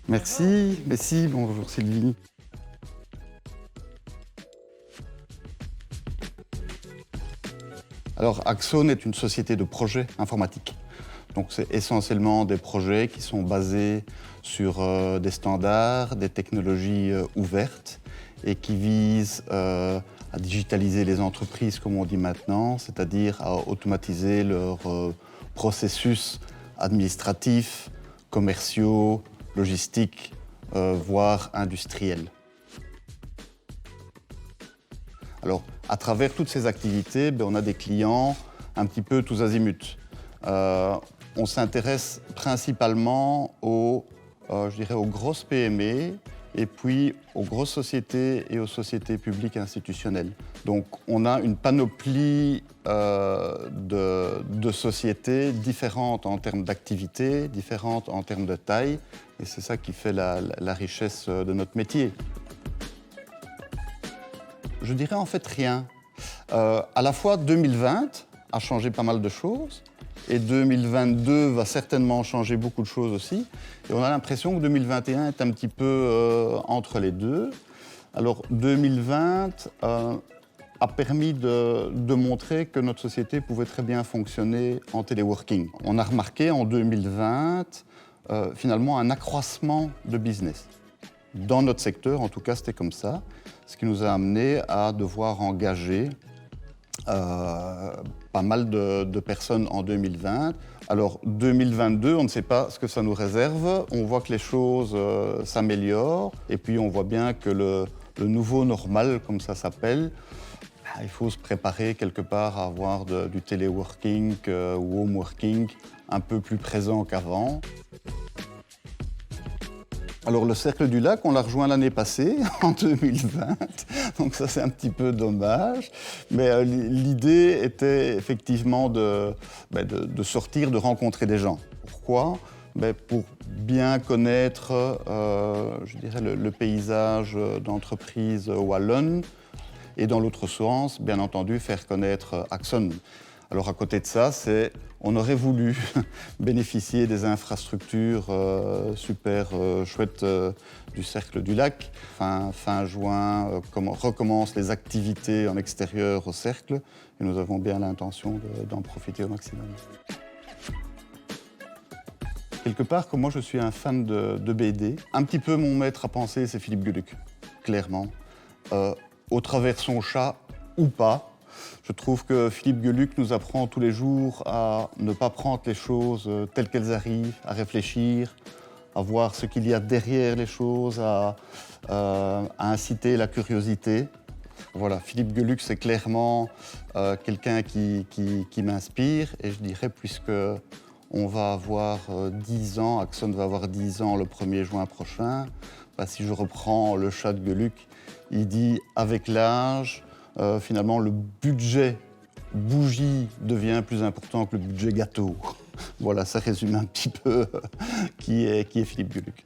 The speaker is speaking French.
Merci, bonjour Sylvie. Alors, Axone est une société de projets informatiques. Donc, c'est essentiellement des projets qui sont basés sur des standards, des technologies ouvertes et qui visent à digitaliser les entreprises, comme on dit maintenant, c'est-à-dire à automatiser leurs processus administratifs, commerciaux, logistiques, voire industriels. Alors, à travers toutes ces activités, on a des clients un petit peu tous azimuts. On s'intéresse principalement je dirais aux grosses PME et puis aux grosses sociétés et aux sociétés publiques institutionnelles. Donc, on a une panoplie de sociétés différentes en termes d'activité, différentes en termes de taille, et c'est ça qui fait la richesse de notre métier. Je dirais en fait rien. À la fois 2020 a changé pas mal de choses et 2022 va certainement changer beaucoup de choses aussi. Et on a l'impression que 2021 est un petit peu entre les deux. Alors 2020 a permis de montrer que notre société pouvait très bien fonctionner en téléworking. On a remarqué en 2020 finalement un accroissement de business. Dans notre secteur, en tout cas, c'était comme ça, ce qui nous a amené à devoir engager pas mal de personnes en 2020. Alors 2022, on ne sait pas ce que ça nous réserve. On voit que les choses s'améliorent et puis on voit bien que le nouveau normal, comme ça s'appelle, il faut se préparer quelque part à avoir du téléworking ou home working un peu plus présent qu'avant. Alors le Cercle du Lac, on l'a rejoint l'année passée, en 2020, donc ça c'est un petit peu dommage. Mais l'idée était effectivement de sortir, de rencontrer des gens. Pourquoi ? Pour bien connaître, je dirais, le paysage d'entreprise wallonne et dans l'autre sens, bien entendu, faire connaître Axone. Alors à côté de ça, on aurait voulu bénéficier des infrastructures super chouettes du Cercle du Lac. Fin juin, recommencent les activités en extérieur au Cercle et nous avons bien l'intention d'en profiter au maximum. Quelque part, comme moi je suis un fan de BD, un petit peu mon maître à penser, c'est Philippe Geluck, clairement. Au travers son chat ou pas. Je trouve que Philippe Geluck nous apprend tous les jours à ne pas prendre les choses telles qu'elles arrivent, à réfléchir, à voir ce qu'il y a derrière les choses, à inciter la curiosité. Voilà, Philippe Geluck, c'est clairement quelqu'un qui m'inspire et je dirais, puisque on va avoir 10 ans, Axone va avoir 10 ans le 1er juin prochain, si je reprends le chat de Geluck, il dit avec l'âge, finalement, le budget bougie devient plus important que le budget gâteau. Voilà, ça résume un petit peu qui est Philippe Geluck.